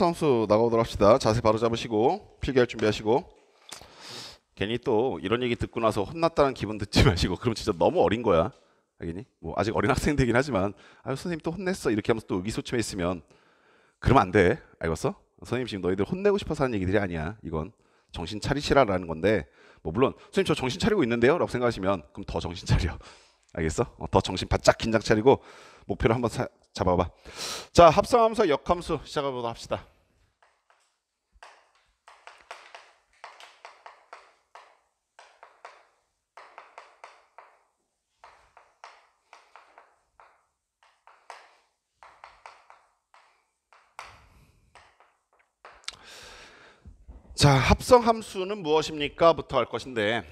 합성함수 나가보도록 합시다. 자세 바로 잡으시고 필기할 준비하시고. 괜히 또 이런 얘기 듣고 나서 혼났다는 기분 듣지 마시고. 그럼 진짜 너무 어린 거야. 알겠니? 뭐 아직 어린 학생들이긴 하지만 아유 선생님 또 혼냈어 이렇게 하면서 또 의기소침해 있으면 그러면 안 돼. 알겠어? 선생님 지금 너희들 혼내고 싶어서 하는 얘기들이 아니야. 이건 정신 차리시라라는 건데, 뭐 물론 선생님 저 정신 차리고 있는데요 라고 생각하시면 그럼 더 정신 차려. 알겠어? 더 정신 바짝 긴장 차리고 목표를 한번 잡아봐. 자, 합성함수와 역함수 시작해보도록 합시다. 자, 합성함수는 무엇입니까? 부터 할 것인데,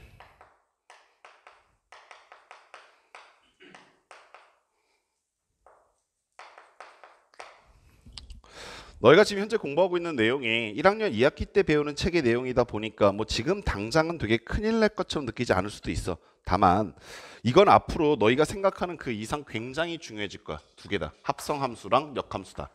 너희가 지금 현재 공부하고 있는 내용이 1학년 2학기 때 배우는 책의 내용이다 보니까 뭐 지금 당장은 되게 큰일 날 것처럼 느끼지 않을 수도 있어. 다만 이건 앞으로 너희가 생각하는 그 이상 굉장히 중요해질 거야. 두 개 다. 합성함수랑 역함수다.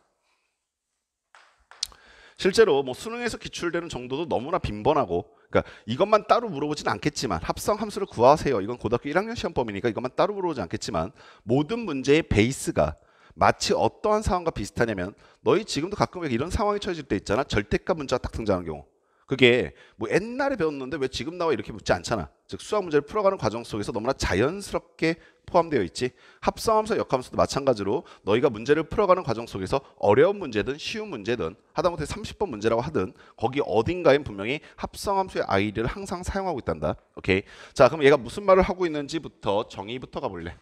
실제로 뭐 수능에서 기출되는 정도도 너무나 빈번하고, 그러니까 이것만 따로 물어보진 않겠지만, 합성함수를 구하세요 이건 고등학교 1학년 시험범위니까 이것만 따로 물어보지 않겠지만, 모든 문제의 베이스가 마치 어떠한 상황과 비슷하냐면, 너희 지금도 가끔 이런 상황이 처해질 때 있잖아. 절대값 문자가 딱 등장하는 경우. 그게 뭐 옛날에 배웠는데 왜 지금 나와 이렇게 묻지 않잖아. 즉 수학 문제를 풀어가는 과정 속에서 너무나 자연스럽게 포함되어 있지. 합성함수, 역함수도 마찬가지로 너희가 문제를 풀어가는 과정 속에서 어려운 문제든 쉬운 문제든 하다못해 30번 문제라고 하든 거기 어딘가엔 분명히 합성함수의 아이디어를 항상 사용하고 있단다. 오케이. 자, 그럼 얘가 무슨 말을 하고 있는지부터 정의부터 가볼래.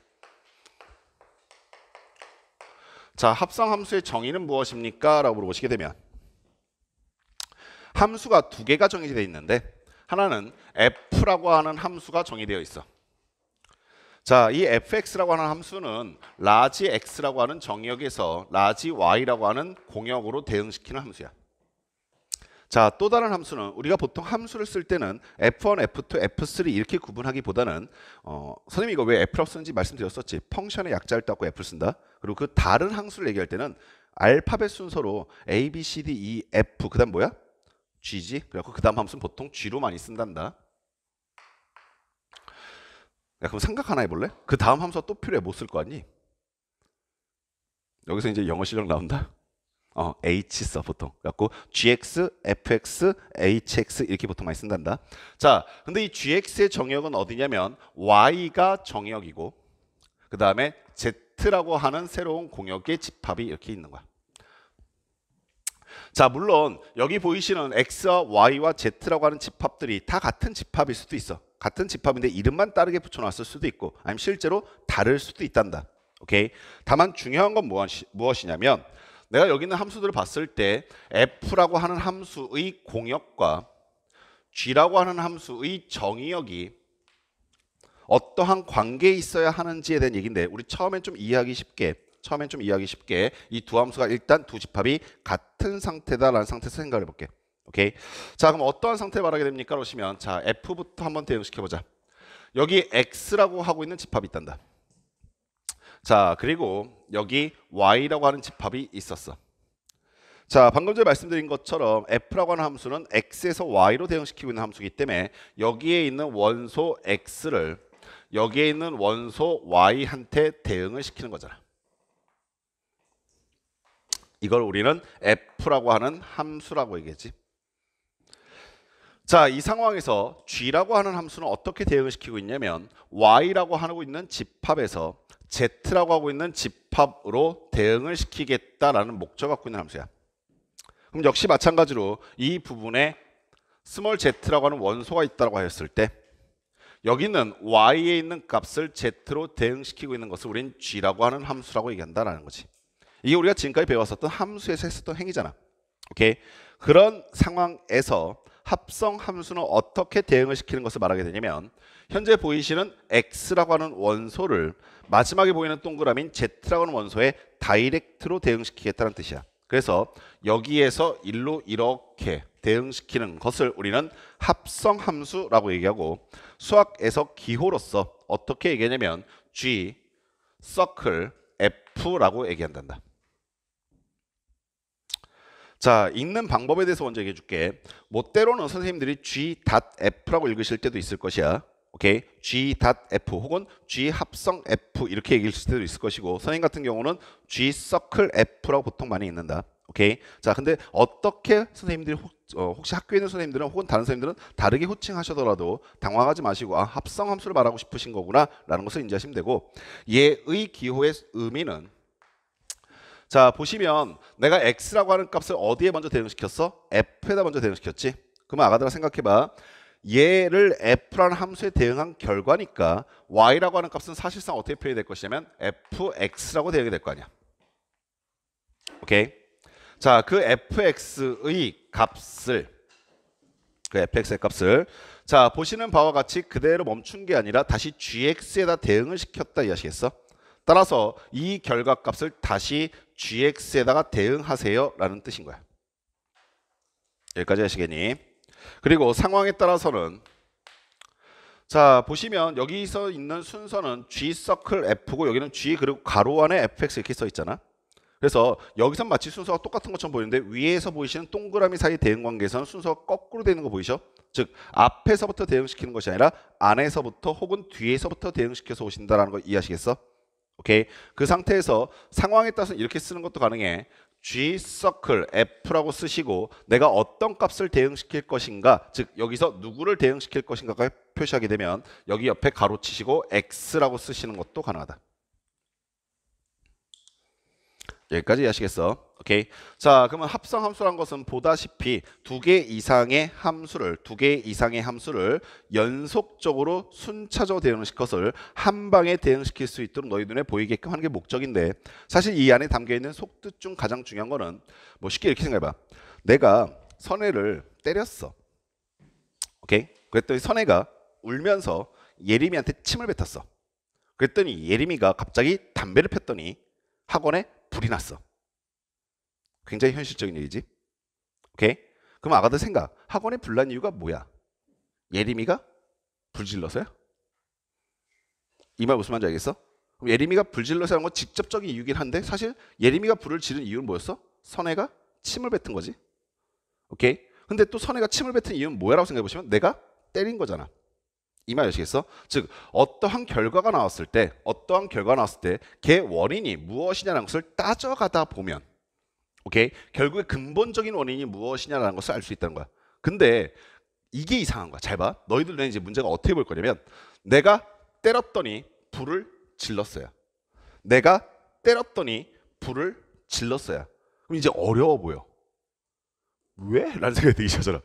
자, 합성함수의 정의는 무엇입니까? 라고 물어보시게 되면, 함수가 두 개가 정의되어 있는데 하나는 f라고 하는 함수가 정의되어 있어. 자, 이 fx라고 하는 함수는 라지 x라고 하는 정역에서 라지 y라고 하는 공역으로 대응시키는 함수야. 자, 또 다른 함수는 우리가 보통 함수를 쓸 때는 f1, f2, f3 이렇게 구분하기보다는 선생님이 이거 왜 f라고 쓰는지 말씀드렸었지. 펑션의 약자를 따고 f를 쓴다. 그리고 그 다른 함수를 얘기할 때는 알파벳 순서로 a, b, c, d, e, f 그 다음 뭐야? g지. 그래갖고 그 다음 함수는 보통 g로 많이 쓴단다. 야, 그럼 생각 하나 해볼래? 그 다음 함수가 또 필요해. 못 쓸 거 아니? 여기서 이제 영어 실력 나온다. h 써 보통. 그래갖고 gx, fx, hx 이렇게 보통 많이 쓴단다. 자, 근데 이 gx의 정역은 어디냐면 y가 정역이고, 그 다음에 z라고 하는 새로운 공역의 집합이 이렇게 있는 거야. 자, 물론 여기 보이시는 x와 y와 z라고 하는 집합들이 다 같은 집합일 수도 있어. 같은 집합인데 이름만 다르게 붙여놨을 수도 있고, 아니면 실제로 다를 수도 있단다. 오케이. 다만 중요한 건 무엇이냐면, 내가 여기 있는 함수들을 봤을 때 f라고 하는 함수의 공역과 g라고 하는 함수의 정의역이 어떠한 관계에 있어야 하는지에 대한 얘기인데, 우리 처음엔 좀 이해하기 쉽게 이 두 함수가 일단 두 집합이 같은 상태다라는 상태에서 생각을 해볼게. 오케이. 자, 그럼 어떠한 상태를 말하게 됩니까? 그러시면, 자, f부터 한번 대응시켜보자. 여기 x라고 하고 있는 집합이 있단다. 자, 그리고 여기 y라고 하는 집합이 있었어. 자, 방금 전에 말씀드린 것처럼 f라고 하는 함수는 x에서 y로 대응시키고 있는 함수이기 때문에 여기에 있는 원소 x를 여기에 있는 원소 y한테 대응을 시키는 거잖아. 이걸 우리는 f라고 하는 함수라고 얘기하지. 자, 이 상황에서 g라고 하는 함수는 어떻게 대응을 시키고 있냐면 y라고 하고 있는 집합에서 z라고 하고 있는 집합으로 대응을 시키겠다라는 목적을 갖고 있는 함수야. 그럼 역시 마찬가지로 이 부분에 스몰 z라고 하는 원소가 있다고 하였을 때 여기는 y에 있는 값을 z로 대응시키고 있는 것을 우린 g라고 하는 함수라고 얘기한다라는 거지. 이게 우리가 지금까지 배웠었던 함수에서 했었던 행위잖아. 오케이. 그런 상황에서 합성 함수는 어떻게 대응을 시키는 것을 말하게 되냐면, 현재 보이시는 x라고 하는 원소를 마지막에 보이는 동그라미인 z라고 하는 원소에 다이렉트로 대응시키겠다는 뜻이야. 그래서 여기에서 일로 이렇게 대응시키는 것을 우리는 합성 함수라고 얘기하고, 수학에서 기호로서 어떻게 얘기하냐면 g, circle, f라고 얘기한단다. 자, 읽는 방법에 대해서 먼저 얘기해 줄게. 뭐 때로는 선생님들이 G.F라고 읽으실 때도 있을 것이야. 오케이? G.F 혹은 G 합성 F 이렇게 읽을 때도 있을 것이고, 선생님 같은 경우는 G 서클 F라고 보통 많이 읽는다. 오케이? 자, 근데 어떻게 선생님들이 혹시 학교에 있는 선생님들은 혹은 다른 선생님들은 다르게 호칭하셔더라도 당황하지 마시고, 아, 합성 함수를 말하고 싶으신 거구나 라는 것을 인지하시면 되고, 얘의 기호의 의미는, 자, 보시면 내가 x라고 하는 값을 어디에 먼저 대응시켰어? f에다 먼저 대응시켰지. 그러면 아가들아 생각해봐. 얘를 f라는 함수에 대응한 결과니까 y라고 하는 값은 사실상 어떻게 표현이 될 것이냐면 fx라고 대응이 될 거 아니야. 오케이? 자, 그 fx의 값을, 자, 보시는 바와 같이 그대로 멈춘 게 아니라 다시 gx에다 대응을 시켰다 이해하시겠어? 따라서 이 결과값을 다시 gx에다가 대응하세요 라는 뜻인 거야. 여기까지 하시겠니? 그리고 상황에 따라서는, 자, 보시면 여기서 있는 순서는 G 서클 F고 여기는 G 그리고 가로 안에 fx 이렇게 써 있잖아. 그래서 여기선 마치 순서가 똑같은 것처럼 보이는데 위에서 보이시는 동그라미 사이 대응 관계에서는 순서가 거꾸로 되는 거 보이죠? 즉 앞에서부터 대응시키는 것이 아니라 안에서부터 혹은 뒤에서부터 대응시켜서 오신다는 거 이해하시겠어? 오케이. 그 상태에서 상황에 따라서 이렇게 쓰는 것도 가능해. G 서클 F라고 쓰시고 내가 어떤 값을 대응시킬 것인가, 즉 여기서 누구를 대응시킬 것인가가 표시하게 되면 여기 옆에 가로치시고 X라고 쓰시는 것도 가능하다. 여기까지 이해하시겠어? 오케이. 자, 그러면 합성 함수란 것은 보다시피 두 개 이상의 함수를 연속적으로 순차적으로 대응시켜서 한 방에 대응시킬 수 있도록 너희 눈에 보이게끔 하는 게 목적인데, 사실 이 안에 담겨 있는 속뜻 중 가장 중요한 거는 뭐 쉽게 이렇게 생각해봐. 내가 선혜를 때렸어. 오케이. 그랬더니 선혜가 울면서 예림이한테 침을 뱉었어. 그랬더니 예림이가 갑자기 담배를 폈더니 학원에 불이 났어. 굉장히 현실적인 얘기지. 오케이? 그럼 아가들 생각. 학원에 불 난 이유가 뭐야? 예림이가 불 질러서야? 이 말 무슨 말인지 알겠어? 그럼 예림이가 불 질러서 하는 건 직접적인 이유긴 한데 사실 예림이가 불을 지른 이유는 뭐였어? 선혜가 침을 뱉은 거지. 오케이? 근데 또 선혜가 침을 뱉은 이유는 뭐야라고 생각해 보시면 내가 때린 거잖아. 이 말 아시겠어? 즉 어떠한 결과가 나왔을 때 걔 원인이 무엇이냐는 것을 따져가다 보면, 오케이? 결국에 근본적인 원인이 무엇이냐라는 것을 알 수 있다는 거야. 근데 이게 이상한 거야. 잘 봐. 너희들은 이제 문제가 어떻게 볼 거냐면 내가 때렸더니 불을 질렀어요. 내가 때렸더니 불을 질렀어요. 그럼 이제 어려워 보여. 왜? 라는 생각이 들기 시작하잖아.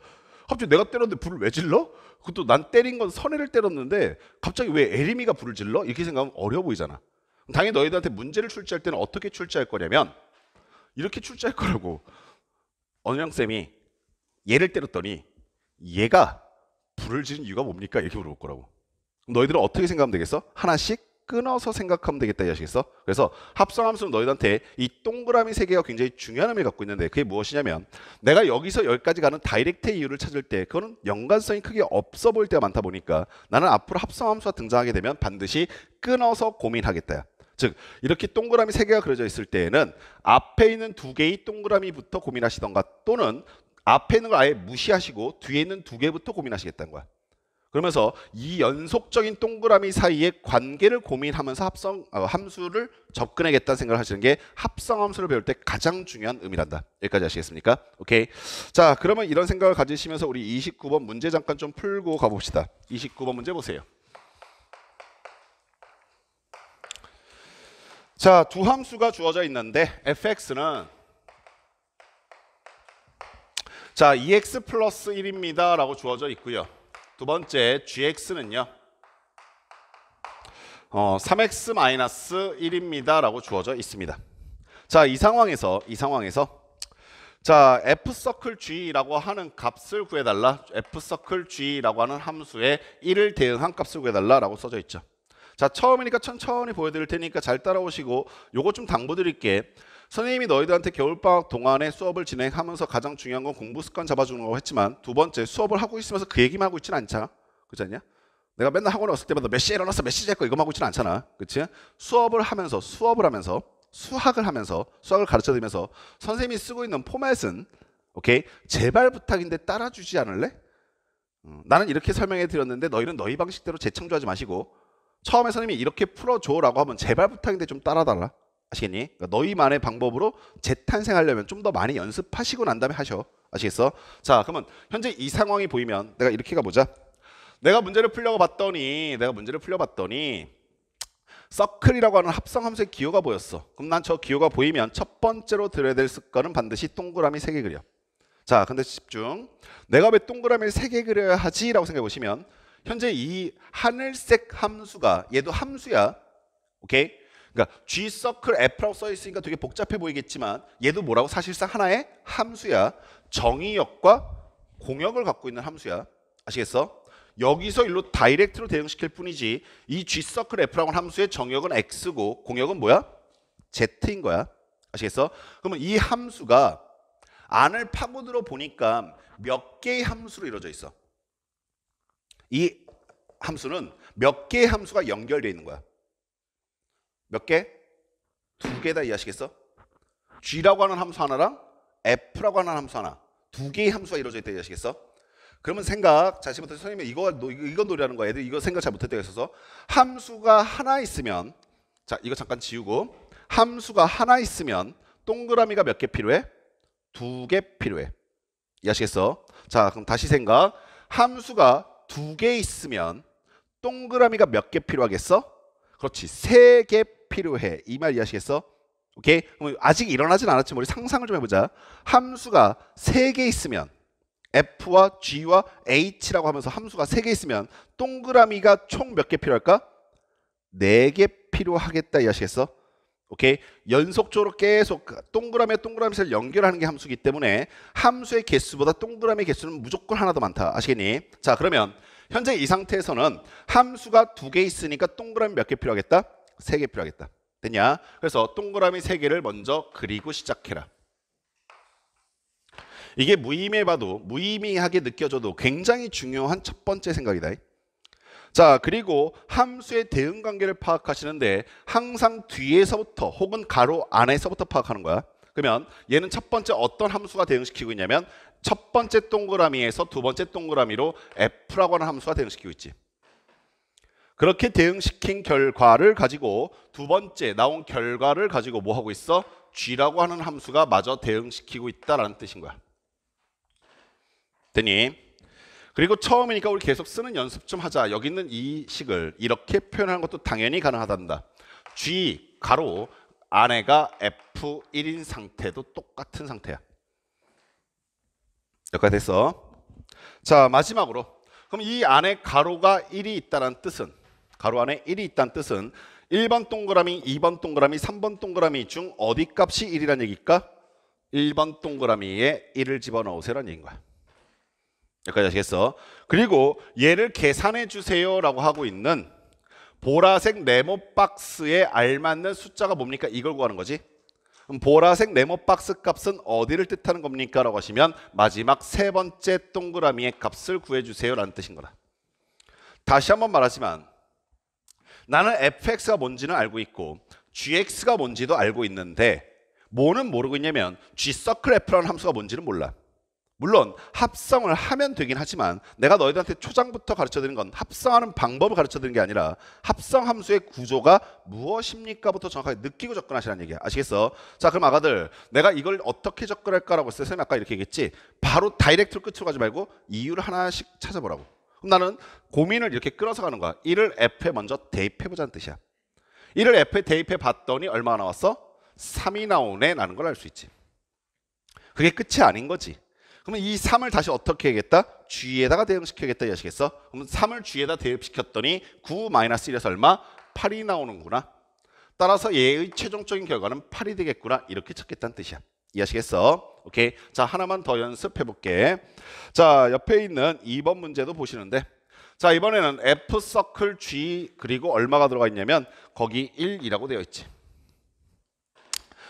갑자기 내가 때렸는데 불을 왜 질러? 그것도 난 때린 건 선혜를 때렸는데 갑자기 왜 에림이가 불을 질러? 이렇게 생각하면 어려워 보이잖아. 당연히 너희들한테 문제를 출제할 때는 어떻게 출제할 거냐면 이렇게 출제할 거라고. 언영쌤이 얘를 때렸더니 얘가 불을 지른 이유가 뭡니까? 이렇게 물어볼 거라고. 너희들은 어떻게 생각하면 되겠어? 하나씩 끊어서 생각하면 되겠다 이해하시겠어? 그래서 합성함수는 너희들한테 이 동그라미 세 개가 굉장히 중요한 의미를 갖고 있는데 그게 무엇이냐면 내가 여기서 여기까지 가는 다이렉트의 이유를 찾을 때 그거는 연관성이 크게 없어 보일 때가 많다 보니까 나는 앞으로 합성함수가 등장하게 되면 반드시 끊어서 고민하겠다. 즉 이렇게 동그라미 세 개가 그려져 있을 때에는 앞에 있는 두 개의 동그라미부터 고민하시던가 또는 앞에 있는 걸 아예 무시하시고 뒤에 있는 두 개부터 고민하시겠다는 거야. 그러면서 이 연속적인 동그라미 사이의 관계를 고민하면서 함수를 접근하겠다는 생각을 하시는 게 합성함수를 배울 때 가장 중요한 의미란다. 여기까지 아시겠습니까? 오케이. 자, 그러면 이런 생각을 가지시면서 우리 29번 문제 잠깐 좀 풀고 가봅시다. 29번 문제 보세요. 자, 두 함수가 주어져 있는데 fx는 자 2x 플러스 1입니다 라고 주어져 있고요. 두 번째 gx는요 3x 마이너스 1입니다 라고 주어져 있습니다. 자, 이 상황에서 자 f 서클 g라고 하는 값을 구해달라. f 서클 g라고 하는 함수에 1을 대응한 값을 구해달라 라고 써져 있죠. 자, 처음이니까 천천히 보여드릴 테니까 잘 따라오시고 요거 좀 당부드릴게. 선생님이 너희들한테 겨울방학 동안에 수업을 진행하면서 가장 중요한 건 공부 습관 잡아주는 거라고 했지만 두 번째 수업을 하고 있으면서 그 얘기만 하고 있지는 않잖아. 그렇지 않냐? 내가 맨날 학원에 왔을 때마다 몇 시에 일어났어 몇 시에 잘 거 이거만 하고 있지는 않잖아. 그렇지? 수업을 하면서 수학을 하면서 수학을 가르쳐 드리면서 선생님이 쓰고 있는 포맷은 오케이? 제발 부탁인데 따라주지 않을래? 나는 이렇게 설명해 드렸는데 너희는 너희 방식대로 재창조하지 마시고 처음에 선생님이 이렇게 풀어줘라고 하면 제발 부탁인데 좀 따라달라. 아시겠니? 그러니까 너희만의 방법으로 재탄생하려면 좀 더 많이 연습하시고 난 다음에 하셔. 아시겠어? 자, 그러면 현재 이 상황이 보이면 내가 이렇게 가보자. 내가 문제를 풀려고 봤더니 서클이라고 하는 합성함수의 기호가 보였어. 그럼 난 저 기호가 보이면 첫 번째로 들어야 될 습관은 반드시 동그라미 3개 그려. 자, 근데 집중. 내가 왜 동그라미를 3개 그려야 하지? 라고 생각해 보시면 현재 이 하늘색 함수가 얘도 함수야. 오케이? 그러니까 G 서클 F라고 써 있으니까 되게 복잡해 보이겠지만 얘도 뭐라고? 사실상 하나의 함수야. 정의역과 공역을 갖고 있는 함수야. 아시겠어? 여기서 일로 다이렉트로 대응시킬 뿐이지 이 G 서클 F라고 하는 함수의 정역은 X고 공역은 뭐야? Z인 거야. 아시겠어? 그러면 이 함수가 안을 파고들어 보니까 몇 개의 함수로 이루어져 있어? 이 함수는 몇 개의 함수가 연결되어 있는 거야? 몇 개? 2개다 이해하시겠어? G라고 하는 함수 하나랑 F라고 하는 함수 하나 2개의 함수가 이루어져 있다 이해하시겠어? 그러면 생각, 자 지금부터 선생님이 이거 노리하는 거야. 애들 이거 생각 잘 못했다고 했어서 함수가 하나 있으면 자 이거 잠깐 지우고 함수가 하나 있으면 동그라미가 몇 개 필요해? 2개 필요해. 이해하시겠어? 자 그럼 다시 생각, 함수가 2개 있으면 동그라미가 몇 개 필요하겠어? 그렇지, 3개 필요해. 이 말 이해하시겠어? 오케이? 그럼 아직 일어나진 않았지만 우리 상상을 좀 해보자. 함수가 3개 있으면 F와 G와 H라고 하면서 함수가 3개 있으면 동그라미가 총 몇 개 필요할까? 4개 필요하겠다 이해하시겠어? 오케이? 연속적으로 계속 동그라미와 동그라미 사이를 연결하는 게 함수이기 때문에 함수의 개수보다 동그라미 개수는 무조건 하나 더 많다. 아시겠니? 자 그러면 현재 이 상태에서는 함수가 2개 있으니까 동그라미 몇 개 필요하겠다? 3개 필요하겠다. 됐냐? 그래서 동그라미 3개를 먼저 그리고 시작해라. 이게 무의미하게 느껴져도 굉장히 중요한 첫 번째 생각이다. 자 그리고 함수의 대응 관계를 파악하시는데 항상 뒤에서부터 혹은 가로 안에서부터 파악하는 거야. 그러면 얘는 첫 번째 어떤 함수가 대응시키고 있냐면 첫 번째 동그라미에서 두 번째 동그라미로 F라고 하는 함수가 대응시키고 있지. 그렇게 대응시킨 결과를 가지고 두 번째 나온 결과를 가지고 뭐 하고 있어? G라고 하는 함수가 마저 대응시키고 있다라는 뜻인 거야. 됐니? 그리고 처음이니까 우리 계속 쓰는 연습 좀 하자. 여기 있는 이 식을 이렇게 표현하는 것도 당연히 가능하단다. G 가로 안에가 F1인 상태도 똑같은 상태야. 여기까지 됐어. 자 마지막으로 그럼 이 안에 가로가 1이 있다는 뜻은 가로 안에 1이 있다는 뜻은 1번 동그라미, 2번 동그라미, 3번 동그라미 중 어디 값이 1이란 얘기일까? 1번 동그라미에 1을 집어넣으세요라는 얘기인 거야. 여기까지 아시겠어? 그리고 얘를 계산해 주세요 라고 하고 있는 보라색 네모 박스에 알맞는 숫자가 뭡니까? 이걸 구하는 거지. 그럼 보라색 네모 박스 값은 어디를 뜻하는 겁니까? 라고 하시면 마지막 세 번째 동그라미의 값을 구해주세요 라는 뜻인 거다. 다시 한번 말하지만 나는 fx가 뭔지는 알고 있고 gx가 뭔지도 알고 있는데 뭐는 모르고 있냐면 g서클 f라는 함수가 뭔지는 몰라. 물론 합성을 하면 되긴 하지만 내가 너희들한테 초장부터 가르쳐드리는 건 합성하는 방법을 가르쳐드리는 게 아니라 합성함수의 구조가 무엇입니까? 부터 정확하게 느끼고 접근하시라는 얘기야. 아시겠어? 자 그럼 아가들 내가 이걸 어떻게 접근할까라고 했을 때 선생님 아까 이렇게 얘기했지. 바로 다이렉트로 끝으로 가지 말고 이유를 하나씩 찾아보라고. 그럼 나는 고민을 이렇게 끌어서 가는 거야. 1을 F에 먼저 대입해보자는 뜻이야. 1을 F에 대입해 봤더니 얼마나 나왔어? 3이 나오네 라는 걸 알 수 있지. 그게 끝이 아닌 거지. 그러면 이 3을 다시 어떻게 해야겠다? G에다가 대응시켜야겠다 이해하시겠어? 그럼 3을 G에다 대입시켰더니 9-1에서 얼마? 8이 나오는구나. 따라서 얘의 최종적인 결과는 8이 되겠구나. 이렇게 찾겠다는 뜻이야. 이해하시겠어? 오케이. 자 하나만 더 연습해 볼게. 자 옆에 있는 2번 문제도 보시는데 자 이번에는 F 서클 G 그리고 얼마가 들어가 있냐면 거기 1이라고 되어 있지.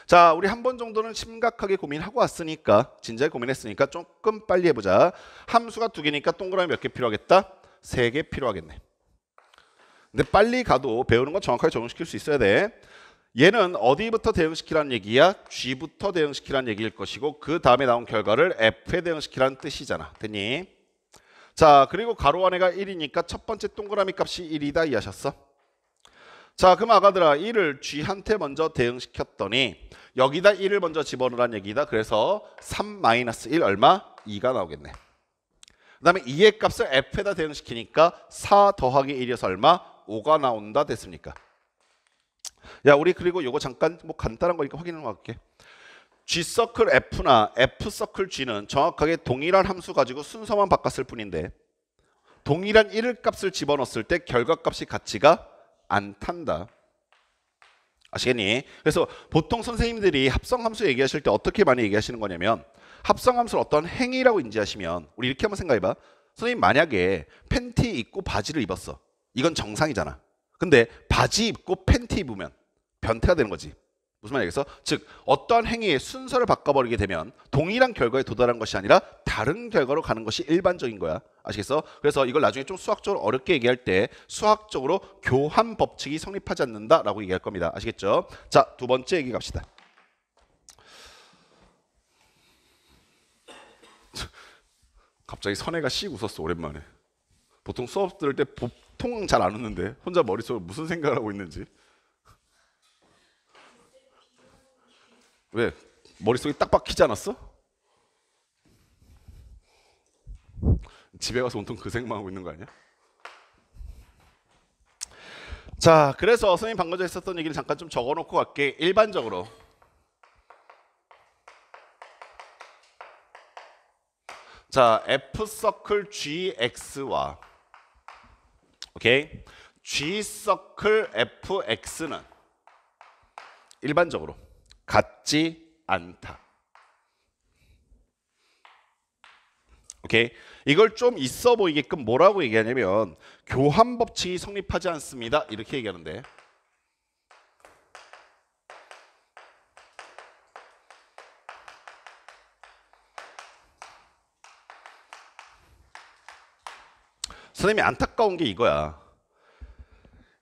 자 우리 한 번 정도는 심각하게 고민하고 왔으니까 진지하게 고민했으니까 조금 빨리 해보자. 함수가 2개니까 동그라미 몇 개 필요하겠다? 3개 필요하겠네. 근데 빨리 가도 배우는 거 정확하게 적용시킬 수 있어야 돼. 얘는 어디부터 대응시키라는 얘기야? G부터 대응시키라는 얘기일 것이고 그 다음에 나온 결과를 F에 대응시키라는 뜻이잖아. 됐니? 자, 그리고 가로 안에가 1이니까 첫 번째 동그라미 값이 1이다 이해하셨어? 자, 그럼 아가들아 1을 G한테 먼저 대응시켰더니 여기다 1을 먼저 집어넣으라는 얘기다. 그래서 3-1 얼마? 2가 나오겠네. 그 다음에 2의 값을 F에다 대응시키니까 4 더하기 1이어서 얼마? 5가 나온다 됐습니까? 야, 우리 그리고 요거 잠깐 뭐 간단한 거니까 확인을 할게. G 서클 F나 F 서클 G는 정확하게 동일한 함수 가지고 순서만 바꿨을 뿐인데 동일한 1을 값을 집어넣었을 때 결과값이 같지가 않단다. 아시겠니? 그래서 보통 선생님들이 합성함수 얘기하실 때 어떻게 많이 얘기하시는 거냐면 합성함수를 어떤 행위라고 인지하시면 우리 이렇게 한번 생각해봐. 선생님 만약에 팬티 입고 바지를 입었어. 이건 정상이잖아. 근데 바지 입고 팬티 입으면 변태가 되는 거지. 무슨 말이겠어? 즉 어떠한 행위의 순서를 바꿔버리게 되면 동일한 결과에 도달한 것이 아니라 다른 결과로 가는 것이 일반적인 거야. 아시겠어? 그래서 이걸 나중에 좀 수학적으로 어렵게 얘기할 때 수학적으로 교환 법칙이 성립하지 않는다라고 얘기할 겁니다. 아시겠죠? 자, 두 번째 얘기 갑시다. 갑자기 선혜가 씩 웃었어. 오랜만에. 보통 수업 들을 때 보통 잘 안 웃는데 혼자 머릿속에 무슨 생각을 하고 있는지. 왜? 머릿속에 딱 박히지 않았어? 집에 가서 온통 그 생각만 하고 있는 거 아니야? 자, 그래서 선생님 방금 전에 했었던 얘기를 잠깐 좀 적어놓고 갈게. 일반적으로 자, F 서클 GX와 오케이? G 서클 FX는 일반적으로 같지 않다. 오케이? 이걸 좀 있어 보이게끔 뭐라고 얘기하냐면 교환 법칙이 성립하지 않습니다. 이렇게 얘기하는데 선생님이 안타까운 게 이거야.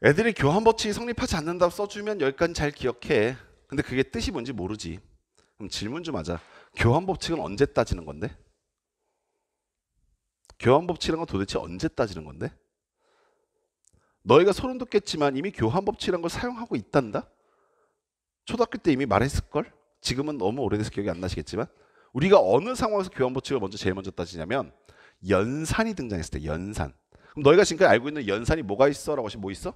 애들이 교환 법칙이 성립하지 않는다고 써주면 여기까지 잘 기억해. 근데 그게 뜻이 뭔지 모르지. 그럼 질문 좀 하자. 교환 법칙은 언제 따지는 건데? 교환 법칙이란 건 도대체 언제 따지는 건데? 너희가 소름 돋겠지만 이미 교환 법칙이란 걸 사용하고 있단다? 초등학교 때 이미 말했을걸? 지금은 너무 오래돼서 기억이 안 나시겠지만 우리가 어느 상황에서 교환 법칙을 제일 먼저 따지냐면 연산이 등장했을 때 연산. 그럼 너희가 지금까지 알고 있는 연산이 뭐가 있어? 라고 하시면 뭐 있어?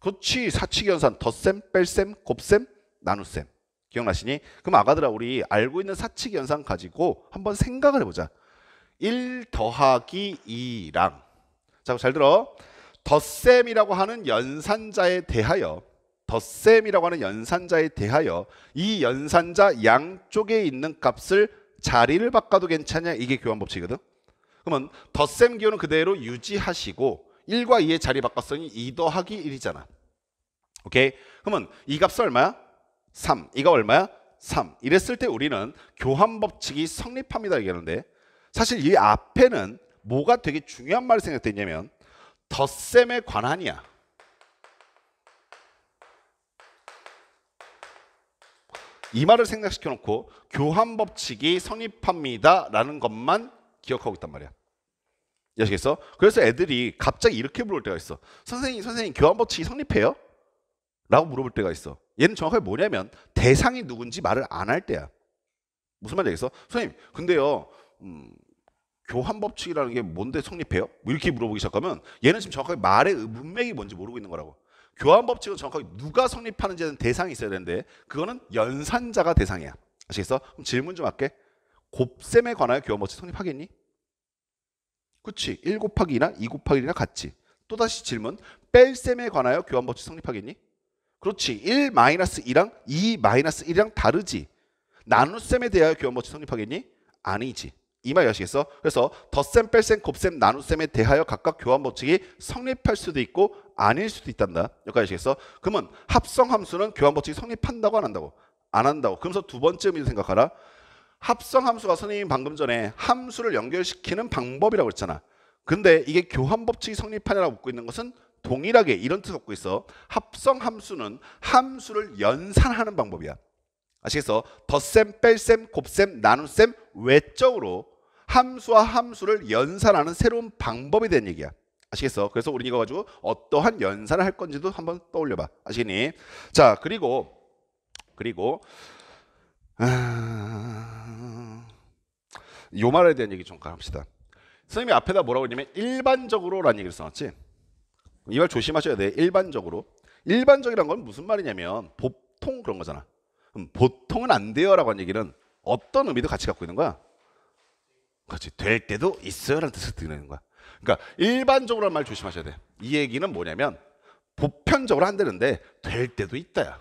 그렇지. 사칙 연산. 덧셈, 뺄셈, 곱셈, 나눗셈. 기억나시니? 그럼 아가들아 우리 알고 있는 사칙 연산 가지고 한번 생각을 해보자. 1 더하기 2랑 자, 잘 들어. 덧셈이라고 하는 연산자에 대하여 이 연산자 양쪽에 있는 값을 자리를 바꿔도 괜찮냐? 이게 교환 법칙이거든. 그러면 덧셈 기호는 그대로 유지하시고 1과 2의 자리 바꿨으니 2 더하기 1이잖아. 오케이? 그러면 이 값은 얼마야? 3. 이가 얼마야? 3. 이랬을 때 우리는 교환 법칙이 성립합니다 얘기하는데 사실 이 앞에는 뭐가 되게 중요한 말이 생각됐냐면 덧셈에 관한이야. 이 말을 생각시켜 놓고 교환 법칙이 성립합니다 라는 것만 기억하고 있단 말이야. 아시겠어? 그래서 애들이 갑자기 이렇게 물어볼 때가 있어. 선생님 교환 법칙이 성립해요? 라고 물어볼 때가 있어. 얘는 정확하게 뭐냐면 대상이 누군지 말을 안 할 때야. 무슨 말인지 알겠어? 선생님 근데요 교환 법칙이라는 게 뭔데 성립해요? 뭐 이렇게 물어보기 시작하면 얘는 지금 정확하게 말의 문맥이 뭔지 모르고 있는 거라고. 교환 법칙은 정확하게 누가 성립하는지는 대상이 있어야 되는데 그거는 연산자가 대상이야. 아시겠어? 그럼 질문 좀 할게. 곱셈에 관하여 교환 법칙 성립하겠니? 그치? 1 곱하기 2나 2 곱하기 1이나 같지? 또다시 질문. 뺄셈에 관하여 교환 법칙 성립하겠니? 그렇지. 1 마이너스 2랑 2 마이너스 1이랑 다르지. 나눗셈에 대하여 교환 법칙 성립하겠니? 아니지. 이 말이 아시겠어? 그래서 덧셈, 뺄셈, 곱셈, 나눗셈에 대하여 각각 교환 법칙이 성립할 수도 있고 아닐 수도 있단다. 여기까지 아시겠어? 그러면 합성함수는 교환 법칙이 성립한다고 안 한다고? 안 한다고. 그러면서 두 번째 의미를 생각하라. 합성함수가 선생님이 방금 전에 함수를 연결시키는 방법이라고 했잖아. 근데 이게 교환 법칙이 성립하냐라고 묻고 있는 것은 동일하게 이런 뜻 갖고 있어. 합성 함수는 함수를 연산하는 방법이야. 아시겠어? 덧셈, 뺄셈, 곱셈, 나눗셈 외적으로 함수와 함수를 연산하는 새로운 방법이 된 얘기야. 아시겠어? 그래서 우리 이거 가지고 어떠한 연산을 할 건지도 한번 떠올려봐. 아시겠니? 자, 그리고 요 말에 대한 얘기 좀 합시다. 선생님이 앞에다 뭐라고 했냐면 일반적으로라는 얘기를 써놨지. 이 말 조심하셔야 돼. 일반적으로. 일반적이란 건 무슨 말이냐면 보통 그런 거잖아. 그럼 보통은 안 돼요라고 하는 얘기는 어떤 의미도 같이 갖고 있는 거야? 그렇지. 될 때도 있어요 라는 뜻을 드리는 거야. 그러니까 일반적으로라는 말 조심하셔야 돼. 이 얘기는 뭐냐면 보편적으로 안 되는데 될 때도 있다야.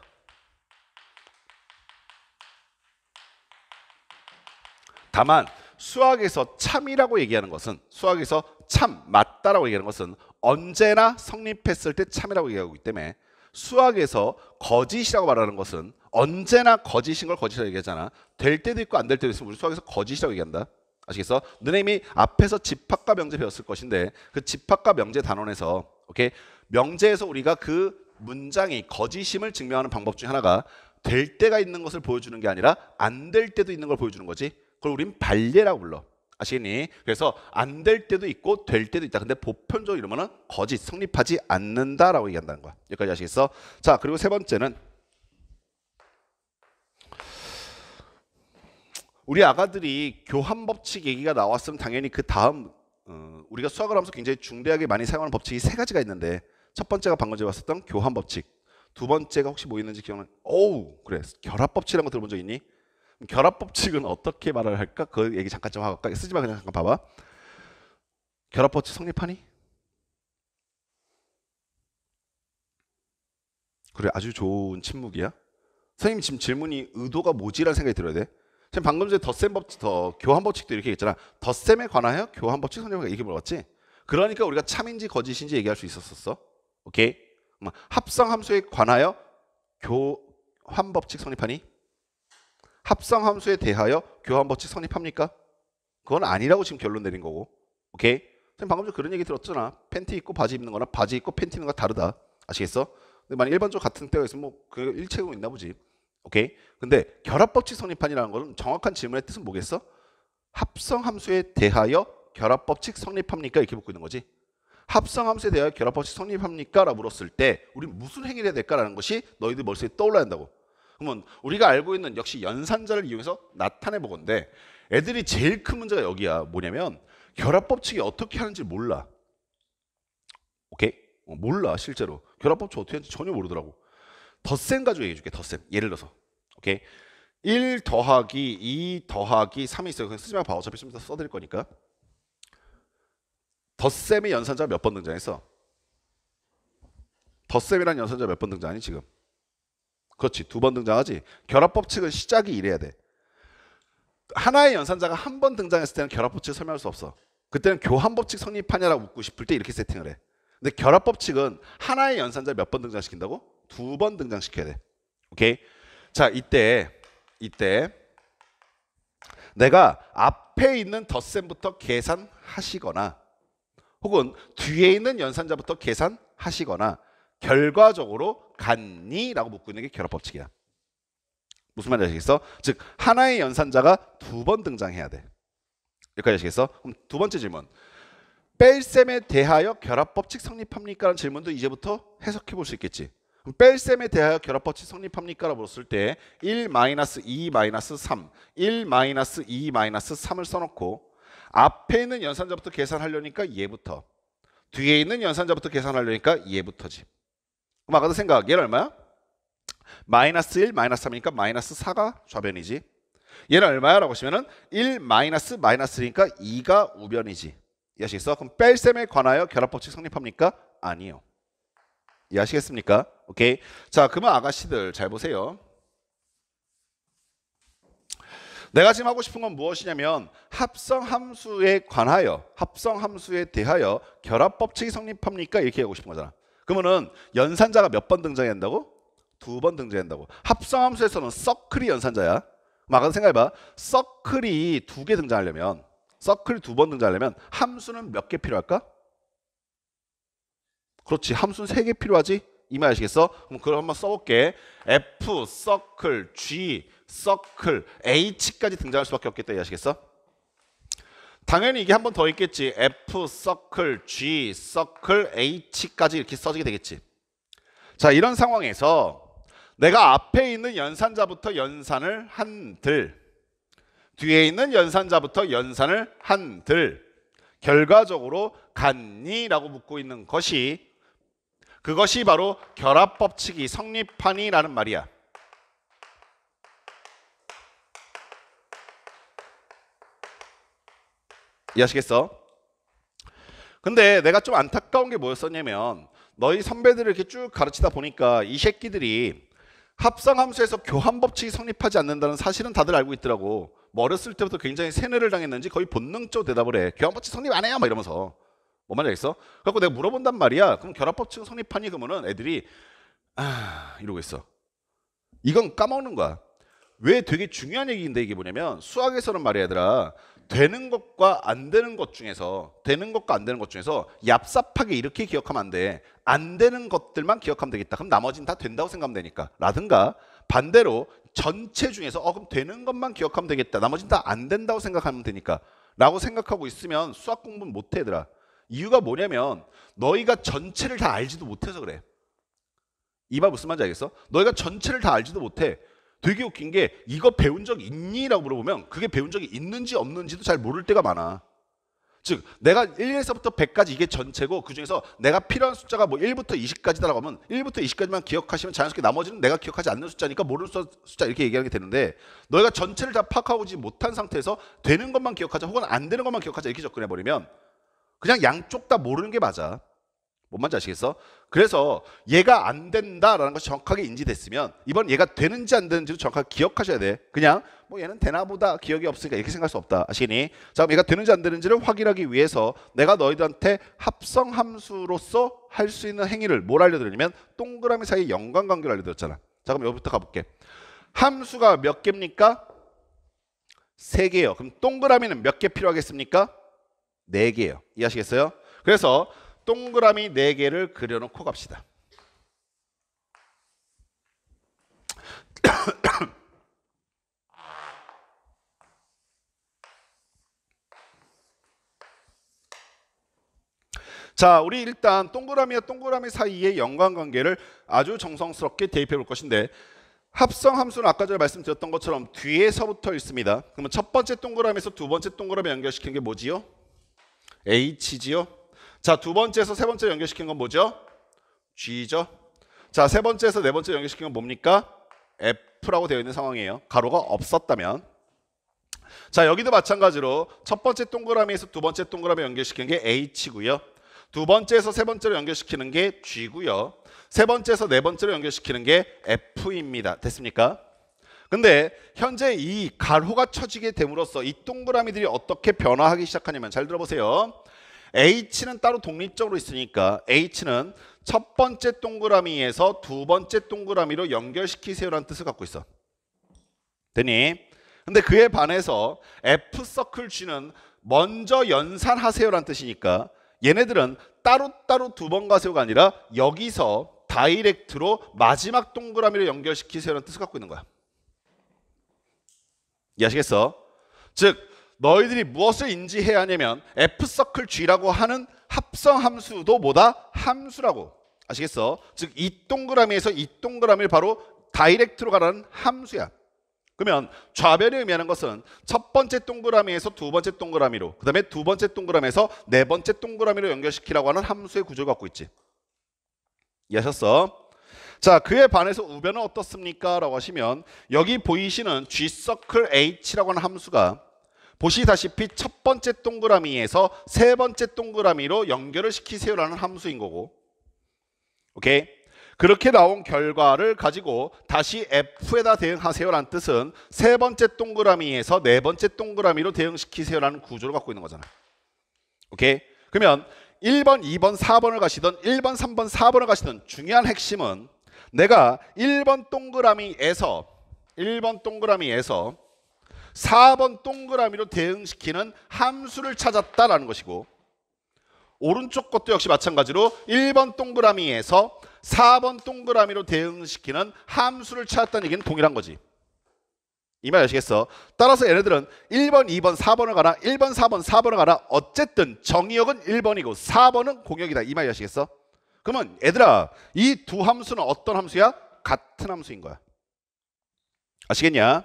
다만 수학에서 참이라고 얘기하는 것은, 수학에서 참, 맞다라고 얘기하는 것은 언제나 성립했을 때 참이라고 얘기하고 있기 때문에 수학에서 거짓이라고 말하는 것은 언제나 거짓인 걸 거짓이라고 얘기하잖아. 될 때도 있고 안 될 때도 있으면 우리 수학에서 거짓이라고 얘기한다. 아시겠어? 너네 이미 앞에서 집합과 명제 배웠을 것인데 그 집합과 명제 단원에서 오케이? 명제에서 우리가 그 문장이 거짓임을 증명하는 방법 중 하나가 될 때가 있는 것을 보여주는 게 아니라 안 될 때도 있는 걸 보여주는 거지. 그걸 우린 발례라고 불러. 아시겠니? 그래서 안 될 때도 있고 될 때도 있다. 근데 보편적으로 이러면은 거짓, 성립하지 않는다라고 얘기한다는 거야. 여기까지 아시겠어? 자, 그리고 세 번째는 우리 아가들이 교환 법칙 얘기가 나왔으면 당연히 그 다음 우리가 수학을 하면서 굉장히 중대하게 많이 사용하는 법칙이 세 가지가 있는데 첫 번째가 방금 전에 봤었던 교환 법칙, 두 번째가 혹시 뭐 있는지 기억나? 오우, 그래. 결합 법칙이라는 거 들어본 적 있니? 결합 법칙은 어떻게 말을 할까? 그 얘기 잠깐 좀 하고 갈까? 쓰지 마, 그냥 잠깐 봐봐. 결합 법칙 성립하니? 그래, 아주 좋은 침묵이야. 선생님 지금 질문이 의도가 뭐지라는 생각이 들어야 돼. 지금 방금 전에 덧셈 법칙, 교환 법칙도 이렇게 얘기했잖아. 덧셈에 관하여 교환 법칙 성립하니까 이렇게 물어봤지. 그러니까 우리가 참인지 거짓인지 얘기할 수 있었었어. 오케이? 합성 함수에 관하여 교환 법칙 성립하니? 합성 함수에 대하여 교환 법칙 성립합니까? 그건 아니라고 지금 결론 내린 거고. 오케이? 선생님 방금 전에 그런 얘기 들었잖아. 팬티 입고 바지 입는 거나 바지 입고 팬티 입는 거 다르다. 아시겠어? 근데 만약 일반적으로 같은 때가 있으면 그 일체적으로 있나 보지. 오케이? 근데 결합법칙 성립한이라는 거는 정확한 질문의 뜻은 뭐겠어? 합성함수에 대하여 결합법칙 성립합니까? 이렇게 묻고 있는 거지. 합성함수에 대하여 결합법칙 성립합니까? 라고 물었을 때 우리 무슨 행위를 해야 될까라는 것이 너희들 머릿속에 떠올라야 한다고. 그러면 우리가 알고 있는 역시 연산자를 이용해서 나타내 보건데 애들이 제일 큰 문제가 여기야. 뭐냐면 결합법칙이 어떻게 하는지 몰라. 오케이? 몰라 실제로. 결합법칙 어떻게 하는지 전혀 모르더라고. 덧셈 가지고 얘기해 줄게. 덧셈. 예를 들어서 오케이? 1 더하기 2 더하기 3이 있어요. 그냥 쓰지 말고 봐. 어차피 좀 이따 써드릴 거니까. 덧셈의 연산자 몇 번 등장했어? 덧셈이라는 연산자 몇 번 등장하니 지금? 그렇지. 2번 등장하지. 결합법칙은 시작이 이래야 돼. 하나의 연산자가 한 번 등장했을 때는 결합법칙을 설명할 수 없어. 그때는 교환법칙 성립하냐라고 묻고 싶을 때 이렇게 세팅을 해. 근데 결합법칙은 하나의 연산자 몇 번 등장시킨다고? 2번 등장시켜야 돼. 오케이? 자, 이때 내가 앞에 있는 덧셈부터 계산하시거나 혹은 뒤에 있는 연산자부터 계산하시거나 결과적으로 같니? 라고 묻고 있는 게 결합법칙이야. 무슨 말인지 아시겠어? 즉 하나의 연산자가 2번 등장해야 돼. 여기까지 아시겠어? 그럼 두 번째 질문. 뺄셈에 대하여 결합법칙 성립합니까? 라는 질문도 이제부터 해석해 볼 수 있겠지. 그럼 뺄셈에 대하여 결합법칙 성립합니까? 라고 물었을 때 1-2-3 1-2-3을 써놓고 앞에 있는 연산자부터 계산하려니까 얘부터 뒤에 있는 연산자부터 계산하려니까 얘부터지. 그럼 아까도 생각 얘는 얼마야? -1, -3이니까 -4가 좌변이지. 얘는 얼마야? 라고 하시면은 1 -3니까 2가 우변이지. 이해하시겠어? 그럼 뺄셈에 관하여 결합법칙 성립합니까? 아니요. 이해하시겠습니까? 오케이. 자, 그러면 아가씨들 잘 보세요. 내가 지금 하고 싶은 건 무엇이냐면 합성함수에 관하여, 합성함수에 대하여 결합법칙이 성립합니까? 이렇게 하고 싶은 거잖아. 그러면은 연산자가 몇 번 등장해야 한다고? 2번 등장한다고. 합성함수에서는 서클이 연산자야. 아까 생각해봐. 서클이 2개 등장하려면, 서클이 2번 등장하려면 함수는 몇 개 필요할까? 그렇지. 함수는 3개 필요하지? 이 말 아시겠어? 그럼 그걸 한번 써볼게. F, 서클, G, 서클, H까지 등장할 수밖에 없겠다. 이해하시겠어? 당연히 이게 한 번 더 있겠지. F, 서클, G, 서클, H까지 이렇게 써지게 되겠지. 자, 이런 상황에서 내가 앞에 있는 연산자부터 연산을 한들, 뒤에 있는 연산자부터 연산을 한들, 결과적으로 같니? 라고 묻고 있는 것이, 그것이 바로 결합법칙이 성립하니? 라는 말이야. 이해하시겠어? 근데 내가 좀 안타까운 게 뭐였었냐면, 너희 선배들을 이렇게 쭉 가르치다 보니까 이 새끼들이 합성함수에서 교환법칙이 성립하지 않는다는 사실은 다들 알고 있더라고. 뭐 어렸을 때부터 굉장히 세뇌를 당했는지 거의 본능적으로 대답을 해. 교환법칙 성립 안 해요 막 이러면서. 뭔 말인지 알겠어? 그래서 내가 물어본단 말이야. 그럼 결합법칙은 성립하니? 그러면은 애들이 이러고 있어. 이건 까먹는 거야. 왜? 되게 중요한 얘기인데, 이게 뭐냐면 수학에서는 말이야 얘들아, 되는 것과 안 되는 것 중에서 얍삽하게 이렇게 기억하면 안 돼. 안 되는 것들만 기억하면 되겠다. 그럼 나머지는 다 된다고 생각하면 되니까. 라든가 반대로 전체 중에서 그럼 되는 것만 기억하면 되겠다. 나머지는 다 안 된다고 생각하면 되니까. 라고 생각하고 있으면 수학 공부는 못해 얘들아. 이유가 뭐냐면 너희가 전체를 다 알지도 못해서 그래. 이 말 무슨 말인지 알겠어? 너희가 전체를 다 알지도 못해. 되게 웃긴 게, 이거 배운 적 있니? 라고 물어보면 그게 배운 적이 있는지 없는지도 잘 모를 때가 많아. 즉 내가 1에서부터 100까지 이게 전체고, 그중에서 내가 필요한 숫자가 뭐 1부터 20까지다라고 하면 1부터 20까지만 기억하시면 자연스럽게 나머지는 내가 기억하지 않는 숫자니까 모르는 숫자 이렇게 얘기하게 되는데, 너희가 전체를 다 파악하지 못한 상태에서 되는 것만 기억하자 혹은 안 되는 것만 기억하자 이렇게 접근해버리면 그냥 양쪽 다 모르는 게 맞아. 뭔 말인지 아시겠어? 그래서 얘가 안 된다라는 것이 정확하게 인지됐으면 이번 얘가 되는지 안 되는지도 정확하게 기억하셔야 돼. 그냥 뭐 얘는 되나 보다 기억이 없으니까 이렇게 생각할 수 없다. 아시겠니? 자, 그럼 얘가 되는지 안 되는지를 확인하기 위해서 내가 너희들한테 합성함수로서 할 수 있는 행위를 뭘 알려드리냐면 동그라미 사이의 연관관계를 알려드렸잖아. 자, 그럼 여기부터 가볼게. 함수가 몇 개입니까? 3개요. 그럼 동그라미는 몇 개 필요하겠습니까? 4개예요. 이해하시겠어요? 그래서 동그라미 4개를 그려놓고 갑시다. 자, 우리 일단 동그라미와 동그라미 사이의 연관관계를 아주 정성스럽게 대입해 볼 것인데, 합성함수는 아까 전에 말씀드렸던 것처럼 뒤에서부터 있습니다. 그러면 첫 번째 동그라미에서 두 번째 동그라미 연결시키는 게 뭐지요? H지요. 자, 두 번째에서 세 번째 연결시킨 건 뭐죠? G죠. 자, 세 번째에서 네 번째 연결시킨 건 뭡니까? F라고 되어 있는 상황이에요. 가로가 없었다면. 자, 여기도 마찬가지로 첫 번째 동그라미에서 두 번째 동그라미 연결시키는 게 H고요. 두 번째에서 세 번째로 연결시키는 게 G고요. 세 번째에서 네 번째로 연결시키는 게 F입니다. 됐습니까? 근데 현재 이 가로가 쳐지게 됨으로써 이 동그라미들이 어떻게 변화하기 시작하냐면, 잘 들어보세요. H는 따로 독립적으로 있으니까 H는 첫 번째 동그라미에서 두 번째 동그라미로 연결시키세요라는 뜻을 갖고 있어. 되니? 근데 그에 반해서 F서클 G는 먼저 연산하세요라는 뜻이니까 얘네들은 따로따로 두 번 가세요가 아니라 여기서 다이렉트로 마지막 동그라미로 연결시키세요라는 뜻을 갖고 있는 거야. 이해하시겠어? 즉 너희들이 무엇을 인지해야 하냐면 F서클 G라고 하는 합성함수도 뭐다? 함수라고. 아시겠어? 즉 이 동그라미에서 이 동그라미를 바로 다이렉트로 가라는 함수야. 그러면 좌변이 의미하는 것은 첫 번째 동그라미에서 두 번째 동그라미로, 그 다음에 두 번째 동그라미에서 네 번째 동그라미로 연결시키라고 하는 함수의 구조를 갖고 있지. 이해하셨어? 자, 그에 반해서 우변은 어떻습니까? 라고 하시면 여기 보이시는 G서클 H라고 하는 함수가 보시다시피 첫 번째 동그라미에서 세 번째 동그라미로 연결을 시키세요라는 함수인 거고, 오케이? 그렇게 나온 결과를 가지고 다시 F에다 대응하세요라는 뜻은 세 번째 동그라미에서 네 번째 동그라미로 대응시키세요라는 구조를 갖고 있는 거잖아. 오케이? 그러면 1번, 2번, 4번을 가시든 1번, 3번, 4번을 가시든 중요한 핵심은 내가 1번 동그라미에서 4번 동그라미로 대응시키는 함수를 찾았다라는 것이고, 오른쪽 것도 역시 마찬가지로 1번 동그라미에서 4번 동그라미로 대응시키는 함수를 찾았다는 얘기는 동일한 거지. 이 말 아시겠어? 따라서 얘네들은 1번, 2번, 4번을 가나 1번, 4번, 4번을 가나 어쨌든 정의역은 1번이고 4번은 공역이다. 이 말 아시겠어? 그러면 얘들아 이 두 함수는 어떤 함수야? 같은 함수인 거야. 아시겠냐?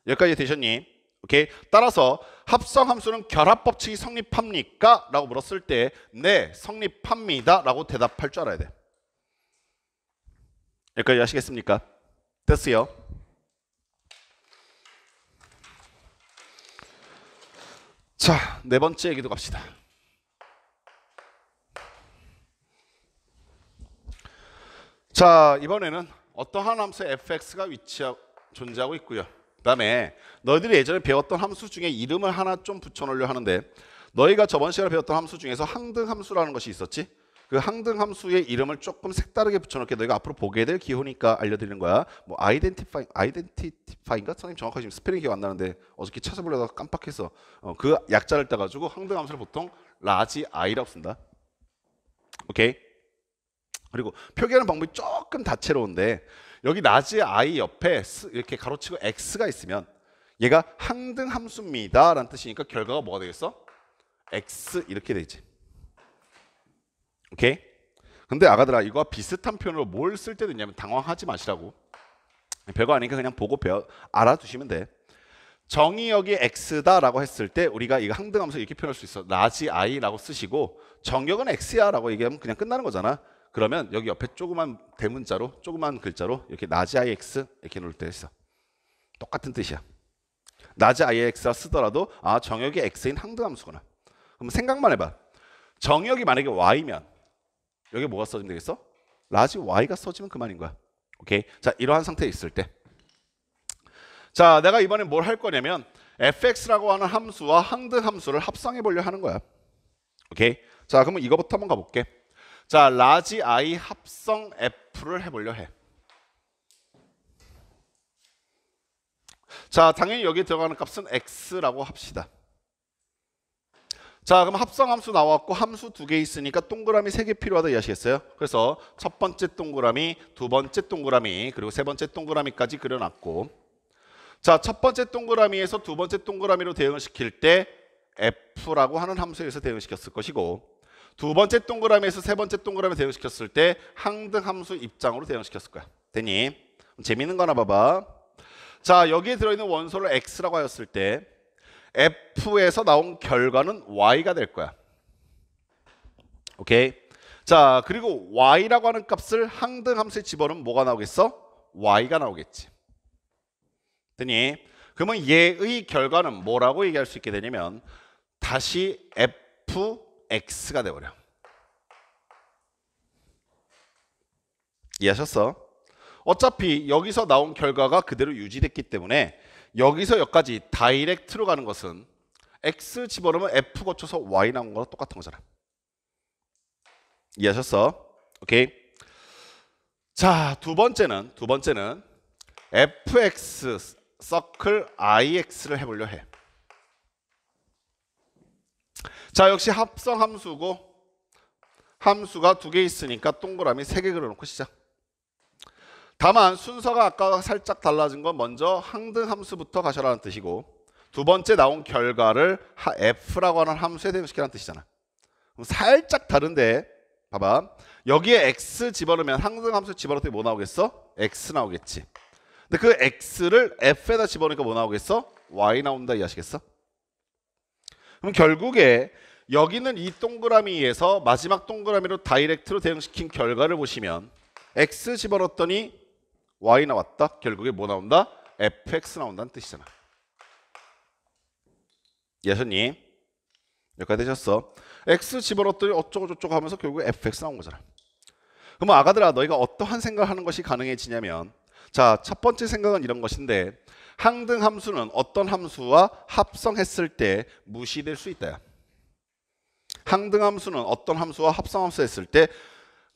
여기까지 되셨니? 오케이. 따라서 합성함수는 결합법칙이 성립합니까? 라고 물었을 때 네, 성립합니다 라고 대답할 줄 알아야 돼. 여기까지 아시겠습니까? 됐어요. 자, 네 번째 얘기도 갑시다. 자, 이번에는 어떠한 함수의 fx가 존재하고 있고요. 그 다음에 너희들이 예전에 배웠던 함수 중에 이름을 하나 좀 붙여놓으려 하는데 너희가 저번 시간에 배웠던 함수 중에서 항등함수라는 것이 있었지? 그 항등함수의 이름을 조금 색다르게 붙여놓게 너희가 앞으로 보게 될 기호니까 알려드리는 거야. 뭐 아이덴티파인가? 선생님 정확하게 지금 스펠링이 기억 안 나는데 어저께 찾아보려다가 깜빡했어. 그 약자를 따가지고 항등함수를 보통 라지 i라고 쓴다. 오케이? 그리고 표기하는 방법이 조금 다채로운데 여기 라지 i 옆에 이렇게 가로치고 x가 있으면 얘가 항등함수입니다 라는 뜻이니까 결과가 뭐가 되겠어? x 이렇게 되지. 오케이? 근데 아가들아 이거와 비슷한 표현으로 뭘 쓸 때도 있냐면 당황하지 마시라고. 별거 아니니까 그냥 보고 알아두시면 돼. 정의역이 x다 라고 했을 때 우리가 이거 항등함수 이렇게 표현할 수 있어. 라지 i라고 쓰시고 정역은 x야 라고 얘기하면 그냥 끝나는 거잖아. 그러면 여기 옆에 조그만 대문자로 조그만 글자로 이렇게 라지 ix 이렇게 놓을 때 있어. 똑같은 뜻이야. 라지 ix라 쓰더라도 아 정역이 x인 항등함수구나. 그럼 생각만 해봐. 정역이 만약에 y면 여기 뭐가 써지면 되겠어? 라지 y가 써지면 그만인 거야. 오케이. 자, 이러한 상태에 있을 때. 자, 내가 이번에 뭘 할 거냐면 fx라고 하는 함수와 항등함수를 합성해 보려 하는 거야. 오케이. 자, 그러면 이거부터 한번 가볼게. 자, 라지 i 합성 f를 해보려 해. 자, 당연히 여기 들어가는 값은 x라고 합시다. 자, 그럼 합성함수 나왔고 함수 두 개 있으니까 동그라미 3개 필요하다 이해하시겠어요? 그래서 첫 번째 동그라미, 두 번째 동그라미, 그리고 세 번째 동그라미까지 그려놨고 자, 첫 번째 동그라미에서 두 번째 동그라미로 대응을 시킬 때 f라고 하는 함수에 의해서 대응을 시켰을 것이고 두 번째 동그라미에서 세 번째 동그라미 대응시켰을 때 항등함수 입장으로 대응시켰을 거야. 됐니? 재밌는 거 하나 봐봐. 자, 여기에 들어있는 원소를 x라고 하였을 때 f에서 나온 결과는 y가 될 거야. 오케이? 자, 그리고 y라고 하는 값을 항등함수에 집어넣으면 뭐가 나오겠어? y가 나오겠지. 됐니? 그러면 얘의 결과는 뭐라고 얘기할 수 있게 되냐면 다시 fx가 돼버려. 이해하셨어? 어차피 여기서 나온 결과가 그대로 유지됐기 때문에 여기서 여기까지 다이렉트로 가는 것은 x 집어넣으면 f 거쳐서 y 나온 거랑 똑같은 거잖아. 이해하셨어? 오케이. 자, 두 번째는 fx 서클 ix를 해보려 해. 자, 역시 합성 함수고 함수가 두 개 있으니까 동그라미 3개 그려놓고 시작. 다만 순서가 아까와 살짝 달라진 건 먼저 항등함수부터 가셔라는 뜻이고 두 번째 나온 결과를 f라고 하는 함수에 대응시키라는 뜻이잖아. 그럼 살짝 다른데 봐봐. 여기에 x 집어넣으면 항등함수 집어넣을 때 뭐 나오겠어? x 나오겠지. 근데 그 x를 f에다 집어넣으니까 뭐 나오겠어? y 나온다 이해하시겠어? 그럼 결국에 여기는 이 동그라미에서 마지막 동그라미로 다이렉트로 대응시킨 결과를 보시면 x 집어넣었더니 y 나왔다. 결국에 뭐 나온다? fx 나온다는 뜻이잖아. 이해하셨니? 여기까지 되셨어. x 집어넣었더니 어쩌고 저쩌고 하면서 결국에 fx 나온 거잖아. 그럼 아가들아 너희가 어떠한 생각을 하는 것이 가능해지냐면 자, 첫 번째 생각은 이런 것인데 항등함수는 어떤 함수와 합성했을 때 무시될 수 있다. 항등함수는 어떤 함수와 합성함수 했을 때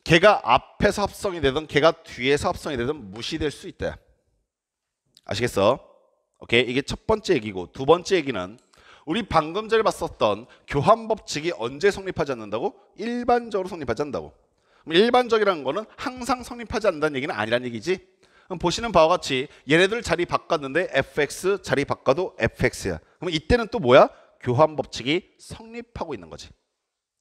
걔가 앞에서 합성이 되든 걔가 뒤에서 합성이 되든 무시될 수 있다. 아시겠어? 오케이. 이게 첫 번째 얘기고 두 번째 얘기는 우리 방금 전에 봤었던 교환 법칙이 언제 성립하지 않는다고? 일반적으로 성립하지 않는다고. 그럼 일반적이라는 거는 항상 성립하지 않는다는 얘기는 아니란 얘기지. 그럼 보시는 바와 같이 얘네들 자리 바꿨는데 fx 자리 바꿔도 fx야. 그럼 이때는 또 뭐야? 교환 법칙이 성립하고 있는 거지.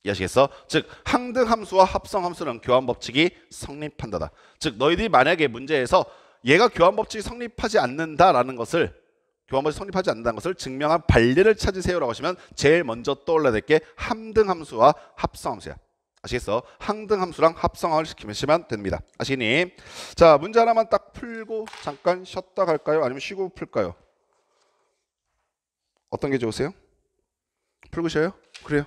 이해하시겠어? 즉 항등함수와 합성함수는 교환 법칙이 성립한다다. 즉 너희들이 만약에 문제에서 얘가 교환 법칙이 성립하지 않는다라는 것을 교환 법칙이 성립하지 않는다는 것을 증명한 반례를 찾으세요라고 하시면 제일 먼저 떠올라야 될 게 항등함수와 합성함수야. 아시겠어? 항등함수랑 합성함을 시키시면 됩니다. 아시니? 자, 문제 하나만 딱 풀고 잠깐 쉬었다 갈까요? 아니면 쉬고 풀까요? 어떤 게 좋으세요? 풀고 쉬어요? 그래요.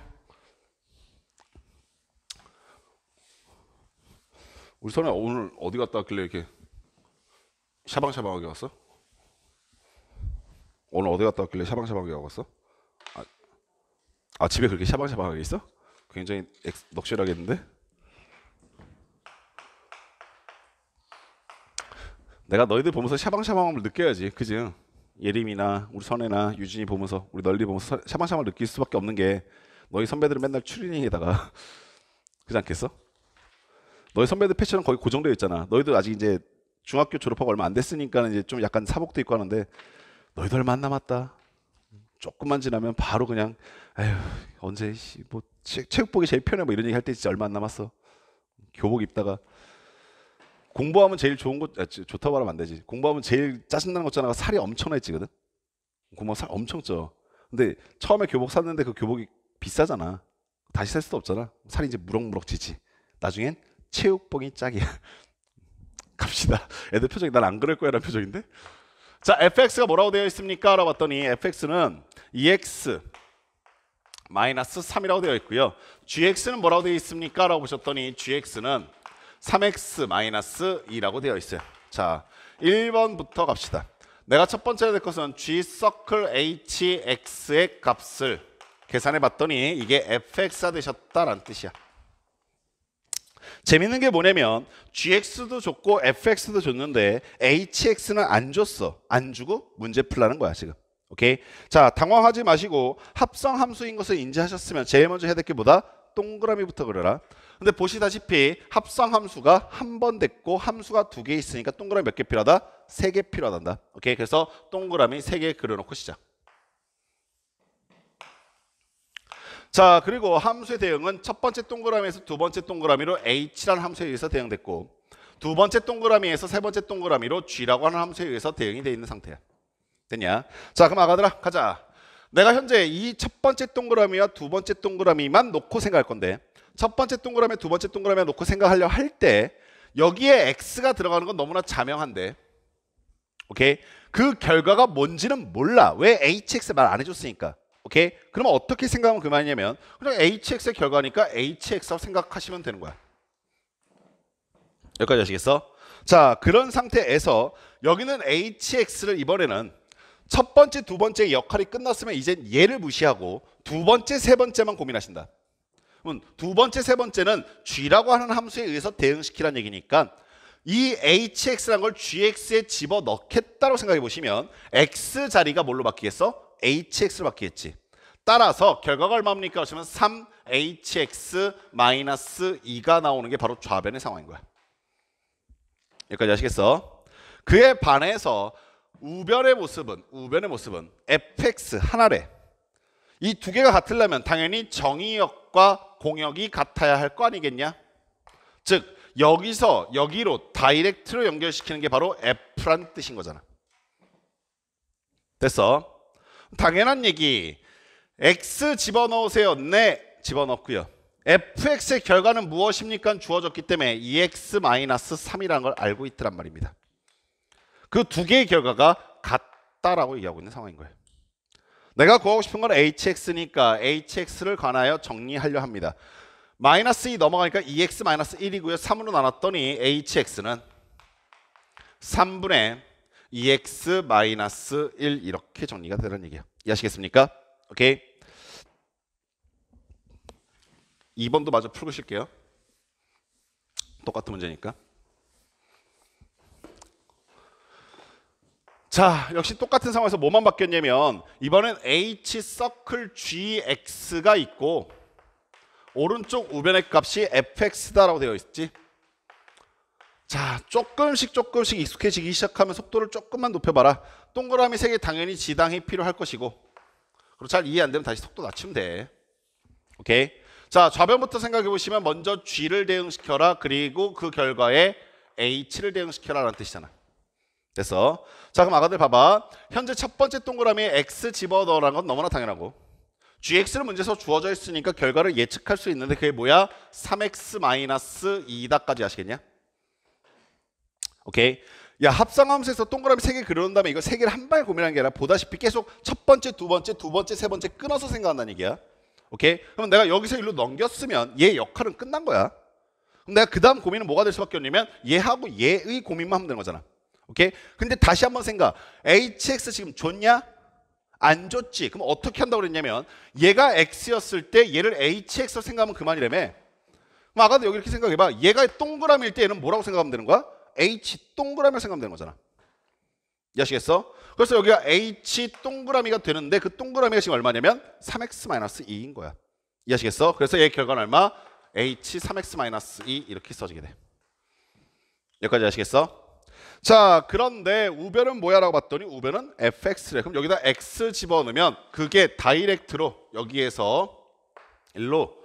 우리 선혜 오늘 어디 갔다 왔길래 이렇게 샤방샤방하게 왔어? 오늘 어디 갔다 왔길래 샤방샤방하게 왔어? 집에 그렇게 샤방샤방하게 있어? 굉장히 넋실하겠는데? 내가 너희들 보면서 샤방샤방함을 느껴야지, 그지? 예림이나 우리 선혜나 유진이 보면서 우리 널리 보면서 샤방샤방을 느낄 수밖에 없는 게 너희 선배들은 맨날 추리닝에다가 그렇지 않겠어? 너희 선배들 패션은 거의 고정되어 있잖아. 너희들 아직 이제 중학교 졸업하고 얼마 안 됐으니까 이제 좀 약간 사복도 입고 하는데 너희들 얼마 안 남았다. 조금만 지나면 바로 그냥 에휴 언제 뭐 체육복이 제일 편해 뭐 이런 얘기 할 때 진짜 얼마 안 남았어. 교복 입다가 공부하면 제일 좋은 것 좋다고 말하면 안 되지. 공부하면 제일 짜증나는 것 잖아. 살이 엄청나게 찌거든. 공부하면 살 엄청 쪄. 근데 처음에 교복 샀는데 그 교복이 비싸잖아. 다시 살 수도 없잖아. 살이 이제 무럭무럭 찌지. 나중엔 체육복이 짝이야. 갑시다. 애들 표정이 난 안 그럴 거야 라는 표정인데. 자, fx가 뭐라고 되어 있습니까? 라고 봤더니 fx는 2x 마이너스 3이라고 되어 있고요. gx는 뭐라고 되어 있습니까? 라고 보셨더니 gx는 3x 마이너스 2라고 되어 있어요. 자, 1번부터 갑시다. 내가 첫 번째로 될 것은 g 서클 hx의 값을 계산해 봤더니 이게 fx가 되셨다라는 뜻이야. 재밌는 게 뭐냐면 gx도 줬고 fx도 줬는데 hx는 안 줬어. 안 주고 문제 풀라는 거야 지금. 오케이? 자, 당황하지 마시고 합성 함수인 것을 인지하셨으면 제일 먼저 해야 될 게 뭐다? 동그라미부터 그려라. 근데 보시다시피 합성 함수가 한 번 됐고 함수가 두 개 있으니까 동그라미 몇 개 필요하다? 3개 필요하단다. 오케이? 그래서 동그라미 3개 그려놓고 시작. 자, 그리고 함수의 대응은 첫 번째 동그라미에서 두 번째 동그라미로 h라는 함수에 의해서 대응됐고 두 번째 동그라미에서 세 번째 동그라미로 g라고 하는 함수에 의해서 대응이 되어 있는 상태야. 됐냐? 자, 그럼 아가들아 가자. 내가 현재 이 첫 번째 동그라미와 두 번째 동그라미만 놓고 생각할 건데 첫 번째 동그라미, 두 번째 동그라미 놓고 생각하려 할 때 여기에 x가 들어가는 건 너무나 자명한데 오케이? 그 결과가 뭔지는 몰라. 왜 hx 말 안 해줬으니까. 오케이? 그러면 어떻게 생각하면 그 말이냐면 그냥 hx의 결과니까 hx라고 생각하시면 되는 거야. 여기까지 아시겠어? 자, 그런 상태에서 여기는 hx를 이번에는 첫 번째, 두 번째 역할이 끝났으면 이제 얘를 무시하고 두 번째, 세 번째만 고민하신다. 그럼 두 번째, 세 번째는 g라고 하는 함수에 의해서 대응시키라는 얘기니까 이 hx라는 걸 gx에 집어넣겠다고 생각해 보시면 x 자리가 뭘로 바뀌겠어? hx로 바뀌겠지. 따라서 결과가 얼마입니까? 하시면 3hx-2가 나오는 게 바로 좌변의 상황인 거야. 여기까지 아시겠어? 그에 반해서 우변의 모습은 fx 하나래. 이 두 개가 같으려면 당연히 정의역과 공역이 같아야 할 거 아니겠냐? 즉 여기서 여기로 다이렉트로 연결시키는 게 바로 f란 뜻인 거잖아. 됐어? 당연한 얘기. x 집어넣으세요. 네, 집어넣고요. fx의 결과는 무엇입니까? 주어졌기 때문에 2x-3이라는 걸 알고 있더란 말입니다. 그 두 개의 결과가 같다라고 얘기하고 있는 상황인 거예요. 내가 구하고 싶은 건 hx니까 hx를 관하여 정리하려 합니다. 마이너스 2 넘어가니까 2x-1이고요. 3으로 나눴더니 hx는 3분의 2x-1 이렇게 정리가 되는 얘기예요. 이해하시겠습니까? 오케이. 2번도 마저 풀고 쉴게요. 똑같은 문제니까. 자, 역시 똑같은 상황에서 뭐만 바뀌었냐면 이번엔 h 서클 gx가 있고 오른쪽 우변의 값이 fx다라고 되어 있지. 자, 조금씩 익숙해지기 시작하면 속도를 조금만 높여봐라. 동그라미 3개 당연히 지당이 필요할 것이고, 그리고 잘 이해 안 되면 다시 속도 낮추면 돼. 오케이. 자, 좌변부터 생각해 보시면 먼저 g를 대응시켜라. 그리고 그 결과에 h를 대응시켜라 라는 뜻이잖아. 됐어. 자, 그럼 아가들 봐봐. 현재 첫 번째 동그라미에 x 집어넣으라는 건 너무나 당연하고, gx는 문제에서 주어져 있으니까 결과를 예측할 수 있는데 그게 뭐야? 3x-2다까지 아시겠냐? 오케이. 야, 합성함수에서 동그라미 3개 그려놓은 다음에 이거 3개를 한 방에 고민하는 게 아니라 보다시피 계속 첫 번째, 두 번째, 세 번째 끊어서 생각한다는 얘기야. 오케이. 그럼 내가 여기서 일로 넘겼으면 얘 역할은 끝난 거야. 그럼 내가 그 다음 고민은 뭐가 될 수밖에 없냐면 얘하고 얘의 고민만 하면 되는 거잖아. 오케이. 근데 다시 한번 생각. hx 지금 좋냐? 안 좋지. 그럼 어떻게 한다고 그랬냐면 얘가 x였을 때 얘를 hx로 생각하면 그만이라며. 그럼 아까도 여기 이렇게 생각해봐. 얘가 동그라미일 때 얘는 뭐라고 생각하면 되는 거야? h 동그라미를 생각하면 되는 거잖아. 이해하시겠어? 그래서 여기가 h 동그라미가 되는데 그 동그라미가 지금 얼마냐면 3x-2인 거야. 이해하시겠어? 그래서 얘 결과는 얼마? h 3x-2 이렇게 써지게 돼. 여기까지 아시겠어? 자, 그런데 우변은 뭐야 라고 봤더니 우변은 fx래. 그럼 여기다 x 집어넣으면 그게 다이렉트로 여기에서 일로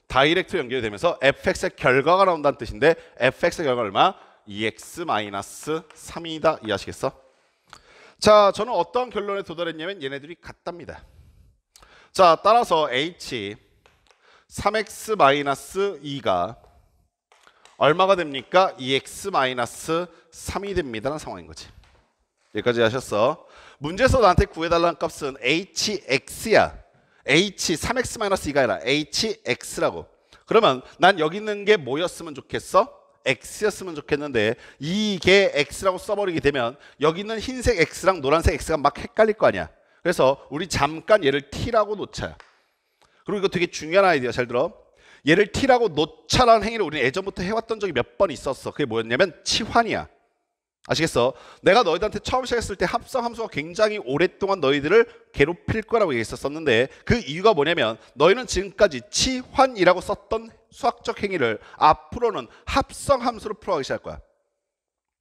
다이렉트로 연결이 되면서 fx의 결과가 나온다는 뜻인데 fx의 결과가 얼마? 2x-3이다. 이해하시겠어? 자, 저는 어떤 결론에 도달했냐면 얘네들이 같답니다. 자, 따라서 h 3x-2가 얼마가 됩니까? 2x-3이 됩니다라는 상황인 거지. 여기까지 하셨어. 문제에서 나한테 구해달라는 값은 hx야. h 3x-2가 아니라 hx라고. 그러면 난 여기 있는 게 뭐였으면 좋겠어? x였으면 좋겠는데 이게 x라고 써버리게 되면 여기 있는 흰색 x랑 노란색 x가 막 헷갈릴 거 아니야. 그래서 우리 잠깐 얘를 t라고 놓자. 그리고 이거 되게 중요한 아이디어. 잘 들어. 얘를 t라고 놓자라는 행위를 우리는 예전부터 해왔던 적이 몇 번 있었어. 그게 뭐였냐면 치환이야. 아시겠어? 내가 너희들한테 처음 시작했을 때 합성함수가 굉장히 오랫동안 너희들을 괴롭힐 거라고 얘기했었는데 그 이유가 뭐냐면 너희는 지금까지 치환이라고 썼던 수학적 행위를 앞으로는 합성함수로 풀어가기 시작할 거야.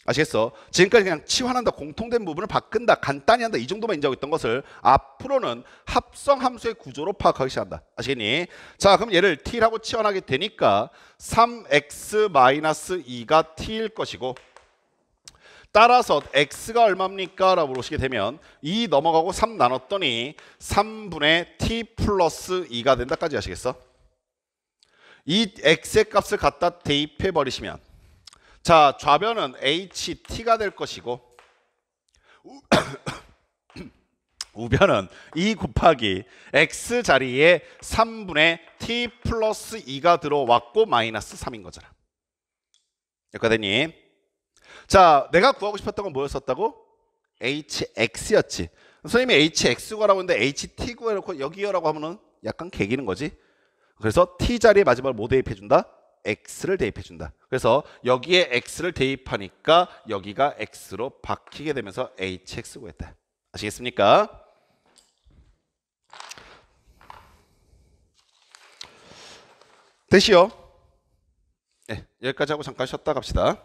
아시겠어? 지금까지 그냥 치환한다, 공통된 부분을 바꾼다, 간단히 한다 이 정도만 인지하고 있던 것을 앞으로는 합성함수의 구조로 파악하기 시작한다. 아시겠니? 자, 그럼 얘를 t라고 치환하게 되니까 3x-2가 t일 것이고 따라서 x가 얼마입니까? 라고 물으시게 되면 2 넘어가고 3 나눴더니 3분의 t 플러스 2가 된다까지 아시겠어? 이 x의 값을 갖다 대입해 버리시면 자, 좌변은 ht가 될 것이고 우변은 2 곱하기 x 자리에 3분의 t 플러스 2가 들어왔고 마이너스 3인 거잖아. 여기까지. 자, 내가 구하고 싶었던 건 뭐였었다고? hx였지. 선생님이 hx 구하라고 했는데 ht 구해놓고 여기요라고 하면은 약간 개기는 거지. 그래서 t 자리에 마지막으로 뭐 대입해준다? x를 대입해준다. 그래서 여기에 x를 대입하니까 여기가 x로 바뀌게 되면서 hx 구했다. 아시겠습니까? 됐시요? 네, 여기까지 하고 잠깐 쉬었다 갑시다.